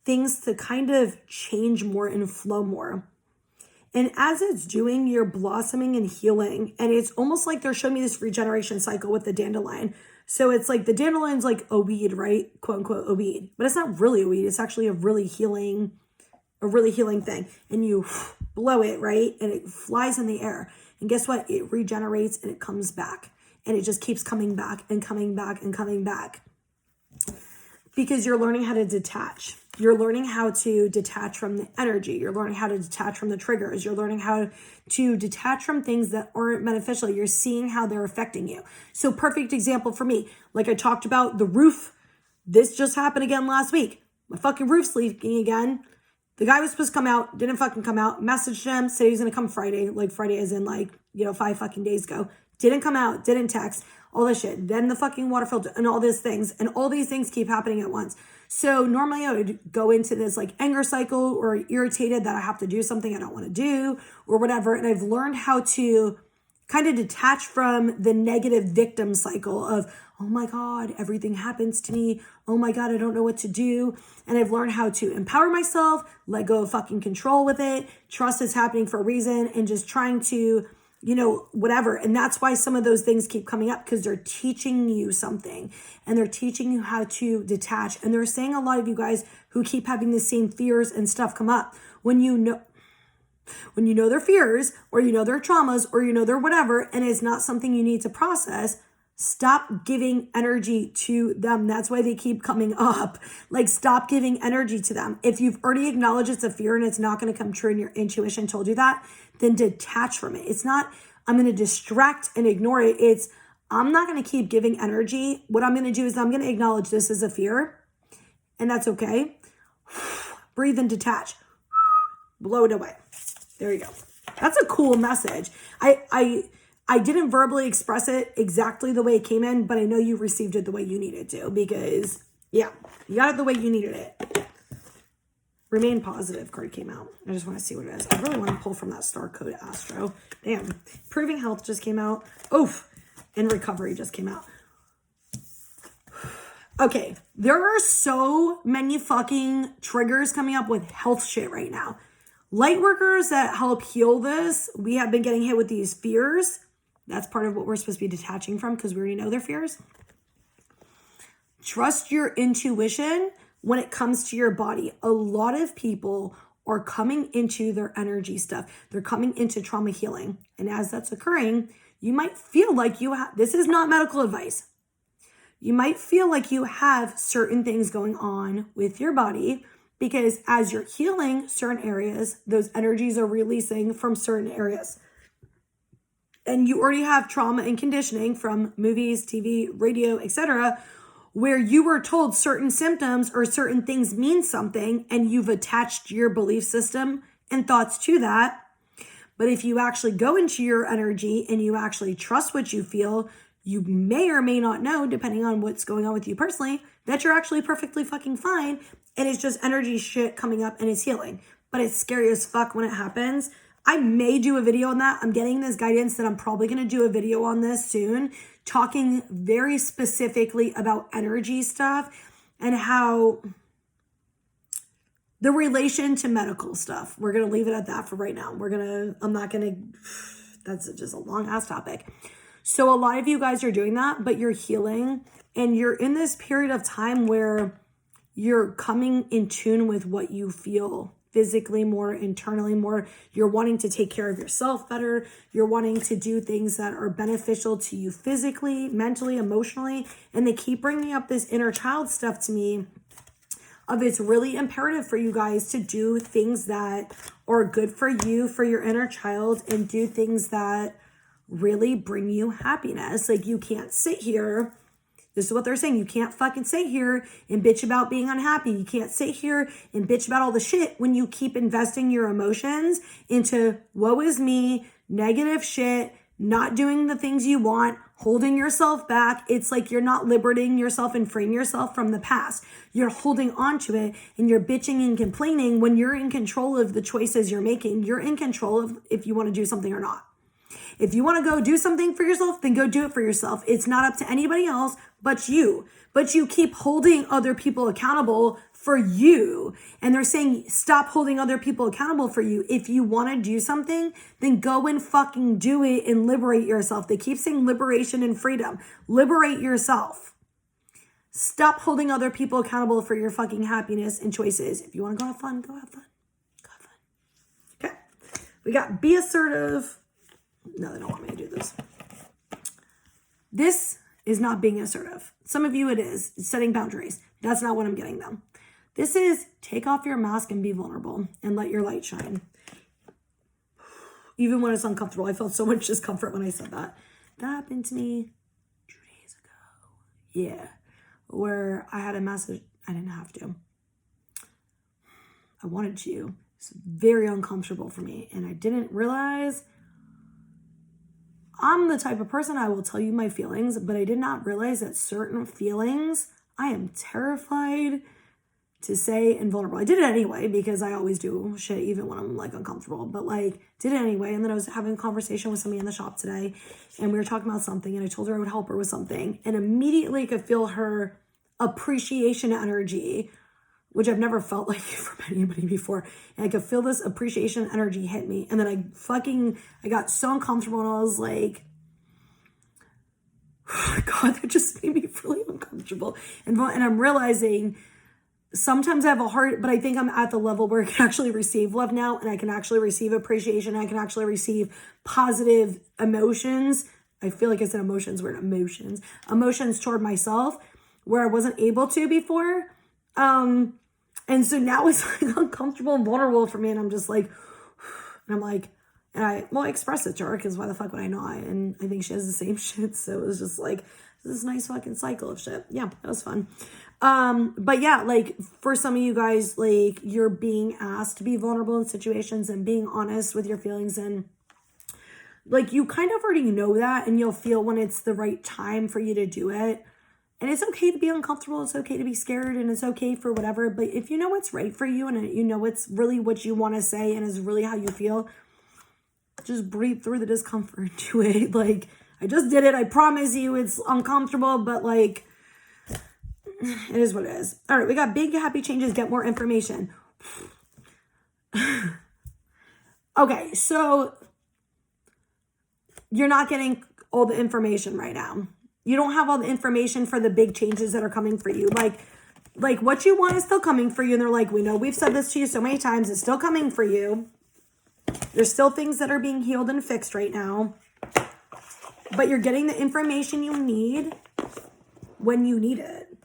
things to kind of change more and flow more. And as it's doing, you're blossoming and healing. And it's almost like they're showing me this regeneration cycle with the dandelion. So it's like the dandelion's like a weed, right? Quote unquote, a weed. But it's not really a weed. It's actually a really healing thing. And you blow it, right? And it flies in the air. And guess what? It regenerates and it comes back. And it just keeps coming back and coming back and coming back. Because you're learning how to detach. You're learning how to detach from the energy. You're learning how to detach from the triggers. You're learning how to detach from things that aren't beneficial. You're seeing how they're affecting you. So perfect example for me. Like I talked about the roof. This just happened again last week. My fucking roof's leaking again. The guy was supposed to come out, didn't fucking come out. Messaged him, said he was going to come Friday. Like Friday as in 5 fucking days ago. Didn't come out, didn't text, all this shit. Then the fucking water filter and all these things. And all these things keep happening at once. So normally I would go into this like anger cycle or irritated that I have to do something I don't want to do or whatever. And I've learned how to kind of detach from the negative victim cycle of, oh my God, everything happens to me. Oh my God, I don't know what to do. And I've learned how to empower myself, let go of fucking control with it, trust it's happening for a reason, and just trying to, whatever. And that's why some of those things keep coming up, because they're teaching you something and they're teaching you how to detach. And they're saying a lot of you guys who keep having the same fears and stuff come up, when you know their fears or their traumas or their whatever, and it's not something you need to process, stop giving energy to them. That's why they keep coming up. Like, stop giving energy to them. If you've already acknowledged it's a fear and it's not going to come true and your intuition told you that, then detach from it. It's not, I'm going to distract and ignore it. It's, I'm not going to keep giving energy. What I'm going to do is I'm going to acknowledge this is a fear, and that's okay. Breathe and detach. Blow it away. There you go. That's a cool message. I didn't verbally express it exactly the way it came in, but I know you received it the way you needed to, because yeah, you got it the way you needed it. Remain positive card came out. I just want to see what it is. I really want to pull from that Star Code Astro. Damn. Proving Health just came out. Oof. And Recovery just came out. Okay. There are so many fucking triggers coming up with health shit right now. Light workers that help heal this, we have been getting hit with these fears. That's part of what we're supposed to be detaching from, because we already know their fears. Trust your intuition when it comes to your body. A lot of people are coming into their energy stuff. They're coming into trauma healing. And as that's occurring, you might feel like you have, this is not medical advice. You might feel like you have certain things going on with your body, because as you're healing certain areas, those energies are releasing from certain areas. And you already have trauma and conditioning from movies, TV, radio, etc., where you were told certain symptoms or certain things mean something, and you've attached your belief system and thoughts to that. But if you actually go into your energy and you actually trust what you feel, you may or may not know, depending on what's going on with you personally, that you're actually perfectly fucking fine. And it's just energy shit coming up and it's healing. But it's scary as fuck when it happens. I may do a video on that. I'm getting this guidance that I'm probably going to do a video on this soon, talking very specifically about energy stuff and how the relation to medical stuff. We're going to leave it at that for right now. That's just a long ass topic. So a lot of you guys are doing that, but you're healing and you're in this period of time where you're coming in tune with what you feel physically more, internally more. You're wanting to take care of yourself better. You're wanting to do things that are beneficial to you physically, mentally, emotionally. And they keep bringing up this inner child stuff to me of it's really imperative for you guys to do things that are good for you, for your inner child, and do things that really bring you happiness. Like you can't sit here. This is what they're saying. You can't fucking sit here and bitch about being unhappy. You can't sit here and bitch about all the shit when you keep investing your emotions into woe is me, negative shit, not doing the things you want, holding yourself back. It's like you're not liberating yourself and freeing yourself from the past. You're holding on to it and you're bitching and complaining when you're in control of the choices you're making. You're in control of if you want to do something or not. If you want to go do something for yourself, then go do it for yourself. It's not up to anybody else but you. But you keep holding other people accountable for you. And they're saying, stop holding other people accountable for you. If you want to do something, then go and fucking do it and liberate yourself. They keep saying liberation and freedom. Liberate yourself. Stop holding other people accountable for your fucking happiness and choices. If you want to go have fun, go have fun. Go have fun. Okay. We got be assertive. No, they don't want me to do this. This is not being assertive. Some of you it is. It's setting boundaries. That's not what I'm getting though. This is take off your mask and be vulnerable and let your light shine. Even when it's uncomfortable. I felt so much discomfort when I said that. That happened to me 2 days ago. Yeah. Where I had a message. I didn't have to. I wanted to. It's very uncomfortable for me. And I didn't realize I'm the type of person I will tell you my feelings, but I did not realize that certain feelings I am terrified to say and vulnerable. I did it anyway because I always do shit even when I'm like uncomfortable, but like did it anyway. And then I was having a conversation with somebody in the shop today and we were talking about something and I told her I would help her with something and immediately I could feel her appreciation energy, which I've never felt like from anybody before. And I could feel this appreciation energy hit me. And then I got so uncomfortable and I was like, oh God, that just made me really uncomfortable. And I'm realizing sometimes I have a heart, but I think I'm at the level where I can actually receive love now and I can actually receive appreciation. I can actually receive positive emotions. I feel like I said emotions, we're emotions toward myself where I wasn't able to before. And so now it's like uncomfortable and vulnerable for me. And I'm just like, I express it to her because why the fuck would I not? And I think she has the same shit. So it was just like this nice fucking cycle of shit. Yeah, that was fun. But yeah, like for some of you guys, like you're being asked to be vulnerable in situations and being honest with your feelings and like you kind of already know that and you'll feel when it's the right time for you to do it. And it's okay to be uncomfortable. It's okay to be scared and it's okay for whatever. But if you know what's right for you and you know it's really what you want to say and is really how you feel, just breathe through the discomfort and do it. Like, I just did it. I promise you it's uncomfortable, but like, it is what it is. All right, we got big happy changes, get more information. Okay, so you're not getting all the information right now. You don't have all the information for the big changes that are coming for you. Like what you want is still coming for you. And they're like, we know we've said this to you so many times. It's still coming for you. There's still things that are being healed and fixed right now. But you're getting the information you need when you need it.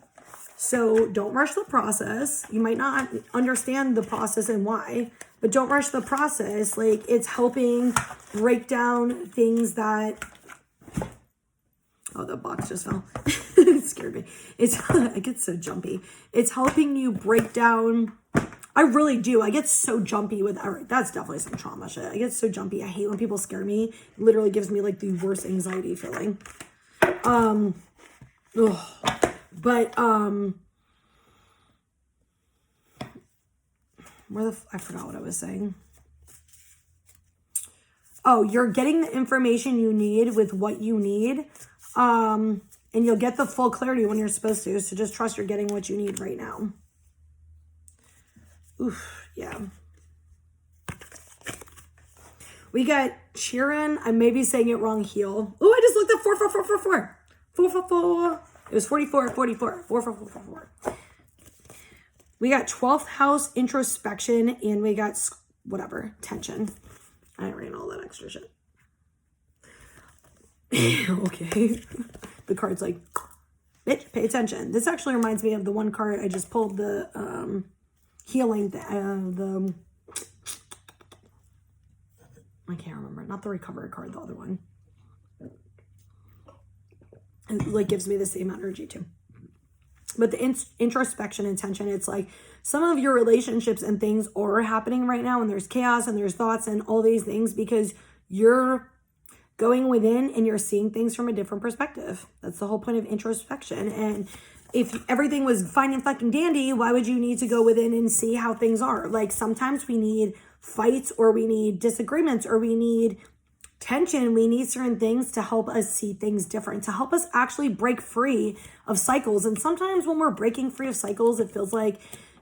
So don't rush the process. You might not understand the process and why, but don't rush the process. Like it's helping break down things that... Oh, the box just fell. It scared me. I get so jumpy. It's helping you break down. I really do. I get so jumpy with, all right, that's definitely some trauma shit. I get so jumpy. I hate when people scare me. It literally gives me like the worst anxiety feeling. I forgot what I was saying. oh, you're getting the information you need with what you need. And you'll get the full clarity when you're supposed to. So just trust you're getting what you need right now. Oof, yeah. We got Sheeran. I may be saying it wrong. Heal. Oh, I just looked up 44444. 444. It was 44, 44. 4444. We got 12th house introspection, and we got whatever tension. I ran all that extra shit. Okay. The card's like, bitch, pay attention. This actually reminds me of the one card I just pulled, the healing, I can't remember, not the recovery card, the other one. It like gives me the same energy too. But the introspection and tension, it's like some of your relationships and things are happening right now, and there's chaos and there's thoughts and all these things because you're going within and you're seeing things from a different perspective. That's the whole point of introspection. And if everything was fine and fucking dandy, why would you need to go within and see how things are? Like sometimes we need fights, or we need disagreements, or we need tension. We need certain things to help us see things different, to help us actually break free of cycles. And sometimes when we're breaking free of cycles, it feels like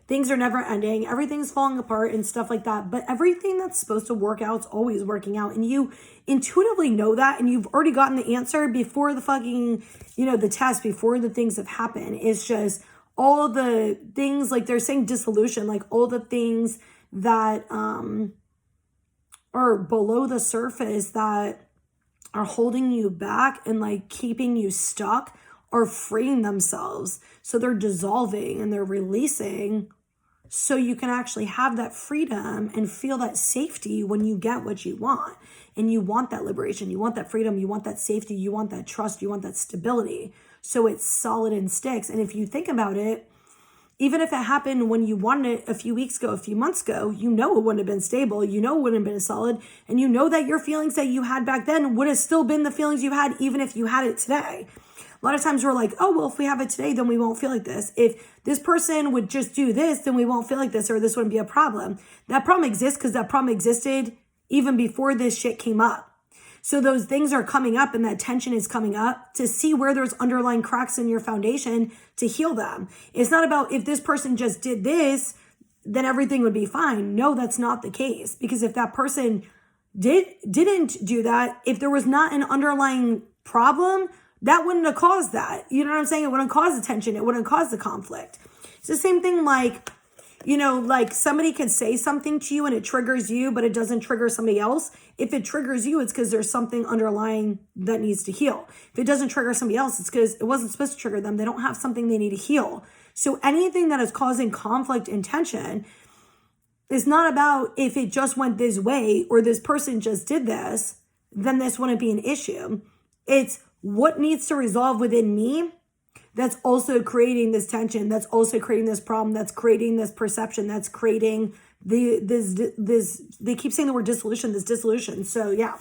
things are never ending, everything's falling apart and stuff like that. But everything that's supposed to work out is always working out. And you intuitively know that, and you've already gotten the answer before the fucking, the test, before the things have happened. It's just all the things, like they're saying dissolution, like all the things that are below the surface that are holding you back and like keeping you stuck are freeing themselves. So they're dissolving and they're releasing, so you can actually have that freedom and feel that safety when you get what you want. And you want that liberation, you want that freedom, you want that safety, you want that trust, you want that stability. So it's solid and sticks. And if you think about it, even if it happened when you wanted it a few weeks ago, a few months ago, it wouldn't have been stable, it wouldn't have been solid, and that your feelings that you had back then would have still been the feelings you had even if you had it today. A lot of times we're like, oh, well, if we have it today, then we won't feel like this. If this person would just do this, then we won't feel like this, or this wouldn't be a problem. That problem exists because that problem existed even before this shit came up. So those things are coming up, and that tension is coming up to see where there's underlying cracks in your foundation to heal them. It's not about if this person just did this, then everything would be fine. No, that's not the case. Because if that person didn't do that, if there was not an underlying problem, that wouldn't have caused that. You know what I'm saying? It wouldn't cause the tension. It wouldn't cause the conflict. It's the same thing like, like somebody could say something to you and it triggers you, but it doesn't trigger somebody else. If it triggers you, it's because there's something underlying that needs to heal. If it doesn't trigger somebody else, it's because it wasn't supposed to trigger them. They don't have something they need to heal. So anything that is causing conflict and tension is not about if it just went this way or this person just did this, then this wouldn't be an issue. It's what needs to resolve within me that's also creating this tension, that's also creating this problem, that's creating this perception, that's creating this they keep saying the word dissolution, this dissolution. So yeah.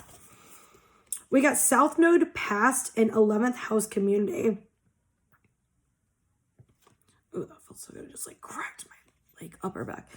We got South Node past and 11th house community. Oh, that feels so good. It just like cracked my upper back.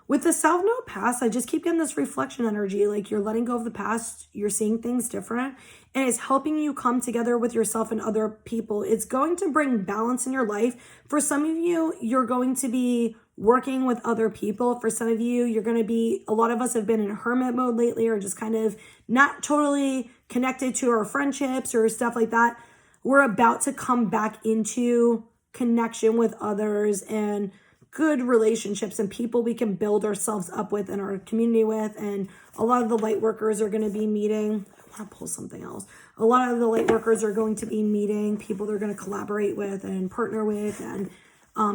With the South Node past, I just keep getting this reflection energy. Like you're letting go of the past. You're seeing things different. And it's helping you come together with yourself and other people. It's going to bring balance in your life. For some of you, you're going to be working with other people. For some of you, you're going to be, a lot of us have been in hermit mode lately, or just kind of not totally connected to our friendships or stuff like that. We're about to come back into connection with others and good relationships and people we can build ourselves up with in our community with. And a lot of the light workers are going to be meeting. I want to pull something else. A lot of the light workers are going to be meeting people they're going to collaborate with and partner with and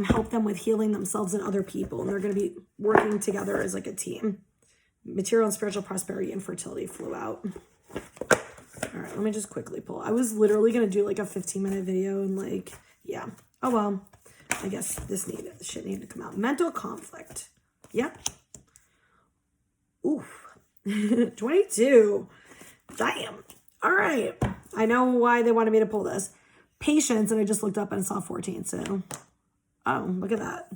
help them with healing themselves and other people. And they're going to be working together as like a team. Material and spiritual prosperity and fertility flew out. All right, let me just quickly pull. I was literally going to do like a 15-minute video and yeah. Oh, well. I guess this shit needed to come out. Mental conflict. Yep. Oof. 22. Damn. All right. I know why they wanted me to pull this. Patience, and I just looked up and saw 14. So, oh, look at that.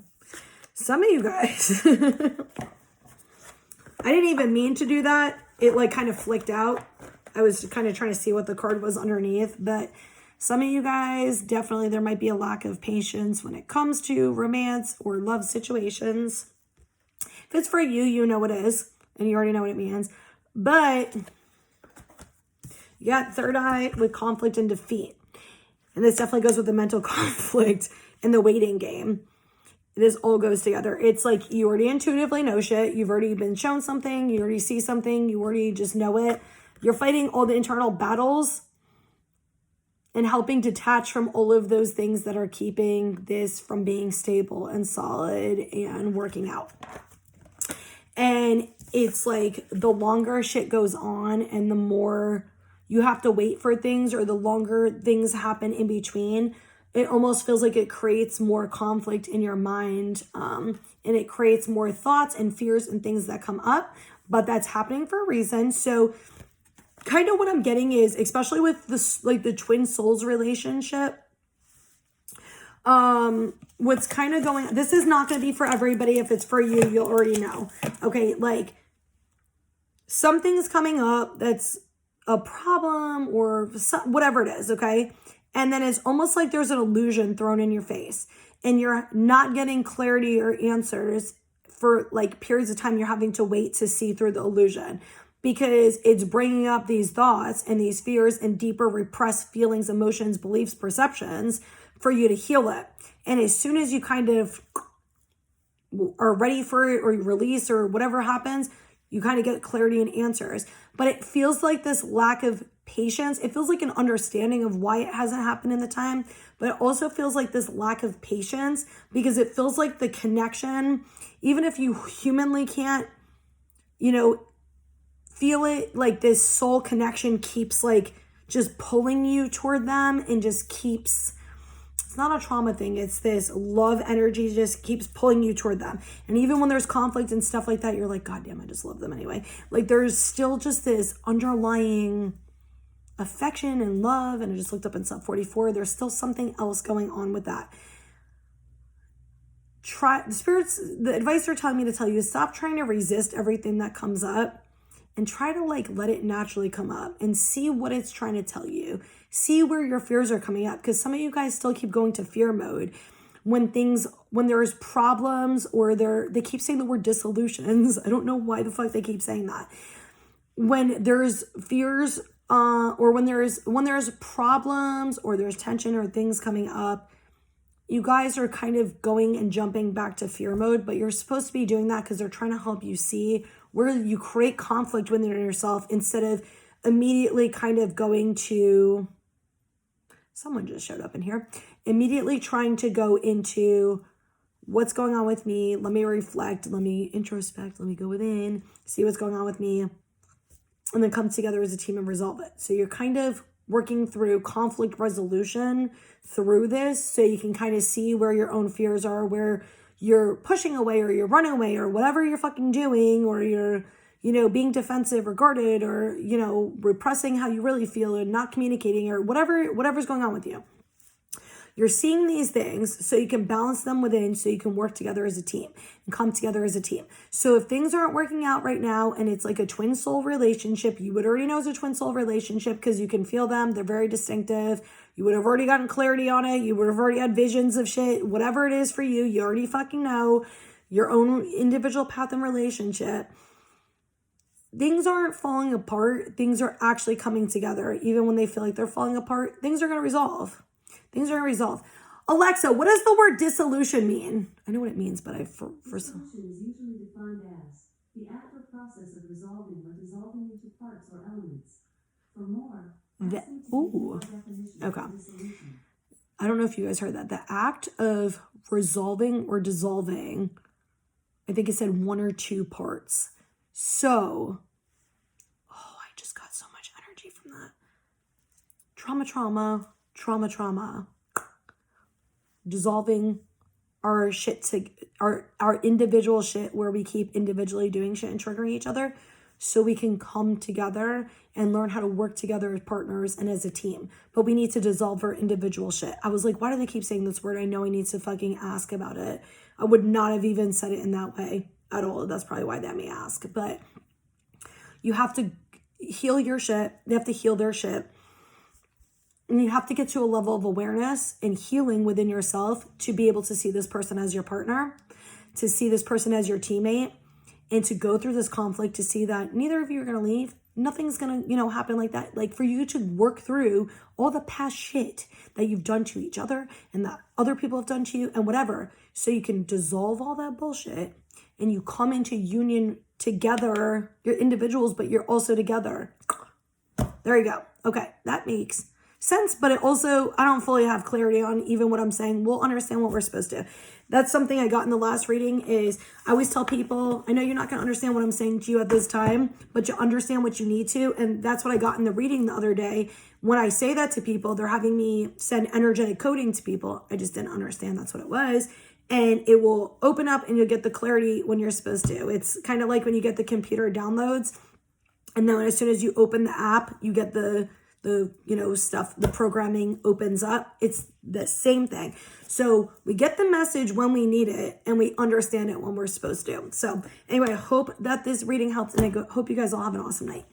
Some of you guys. I didn't even mean to do that. it like kind of flicked out. I was kind of trying to see what the card was underneath, but some of you guys, definitely there might be a lack of patience when it comes to romance or love situations. If it's for you, you know what it is, and you already know what it means. But you got third eye with conflict and defeat. And this definitely goes with the mental conflict and the waiting game. This all goes together. It's like you already intuitively know shit. You've already been shown something. You already see something. You already just know it. You're fighting all the internal battles and helping detach from all of those things that are keeping this from being stable and solid and working out. And it's like the longer shit goes on and the more you have to wait for things, or the longer things happen in between, it almost feels like it creates more conflict in your mind, and it creates more thoughts and fears and things that come up, but that's happening for a reason. So kind of what I'm getting is, especially with this, like the twin souls relationship, what's kind of going, this is not going to be for everybody. If it's for you, you'll already know. Okay, like something's coming up that's a problem or whatever it is, okay? And then it's almost like there's an illusion thrown in your face and you're not getting clarity or answers for like periods of time. You're having to wait to see through the illusion because it's bringing up these thoughts and these fears and deeper repressed feelings, emotions, beliefs, perceptions for you to heal it. And as soon as you kind of are ready for it or you release or whatever happens, you kind of get clarity and answers. But it feels like this lack of patience. It feels like an understanding of why it hasn't happened in the time, but it also feels like this lack of patience because it feels like the connection, even if you humanly can't, feel it, like this soul connection keeps like just pulling you toward them and just keeps, it's not a trauma thing. It's this love energy just keeps pulling you toward them. And even when there's conflict and stuff like that, you're like, God damn, I just love them anyway. Like there's still just this underlying affection and love. And I just looked up in sub 44. There's still something else going on with that. The advice they're telling me to tell you is stop trying to resist everything that comes up and try to like let it naturally come up and see what it's trying to tell you. See where your fears are coming up, because some of you guys still keep going to fear mode when there's problems, or they keep saying the word dissolutions. I don't know why the fuck they keep saying that. When there's fears, or when there's problems or there's tension or things coming up, you guys are kind of going and jumping back to fear mode, but you're supposed to be doing that because they're trying to help you see where you create conflict within yourself instead of immediately kind of going to, someone just showed up in here, immediately trying to go into what's going on with me. Let me reflect, let me introspect, let me go within, see what's going on with me, and then come together as a team and resolve it. So you're kind of working through conflict resolution through this, so you can kind of see where your own fears are, where you're pushing away or you're running away or whatever you're fucking doing, or you're, being defensive or guarded, or, repressing how you really feel and not communicating, or whatever's going on with you. You're seeing these things so you can balance them within, so you can work together as a team and come together as a team. So if things aren't working out right now and it's like a twin soul relationship, you would already know it's a twin soul relationship because you can feel them. They're very distinctive. You would have already gotten clarity on it. You would have already had visions of shit. Whatever it is for you, you already fucking know your own individual path and relationship. Things aren't falling apart. Things are actually coming together. Even when they feel like they're falling apart, things are going to resolve. Things are going to resolve. Alexa, what does the word dissolution mean? I know what it means, but Dissolution is usually defined as the act or process of resolving or dissolving into parts or elements. For more, okay. I don't know if you guys heard that. The act of resolving or dissolving, I think it said one or two parts. So, I just got so much energy from that. Trauma. Dissolving our shit to our individual shit, where we keep individually doing shit and triggering each other, so we can come together and learn how to work together as partners and as a team. But we need to dissolve our individual shit. I was like, why do they keep saying this word? I know I need to fucking ask about it. I would not have even said it in that way at all. That's probably why they had me ask. But You have to heal your shit. They have to heal their shit. And you have to get to a level of awareness and healing within yourself to be able to see this person as your partner, to see this person as your teammate, and to go through this conflict to see that neither of you are going to leave. Nothing's going to, happen like that. Like for you to work through all the past shit that you've done to each other and that other people have done to you and whatever. So you can dissolve all that bullshit and you come into union together. You're individuals, but you're also together. There you go. Okay. That makes sense, but it also, I don't fully have clarity on even what I'm saying. We'll understand what we're supposed to. That's something I got in the last reading is I always tell people, I know you're not going to understand what I'm saying to you at this time, but you understand what you need to. And that's what I got in the reading the other day. When I say that to people, they're having me send energetic coding to people. I just didn't understand that's what it was. And it will open up and you'll get the clarity when you're supposed to. It's kind of like when you get the computer downloads. And then as soon as you open the app, you get the stuff, the programming opens up. It's the same thing. So we get the message when we need it and we understand it when we're supposed to. So anyway, I hope that this reading helps and I hope you guys all have an awesome night.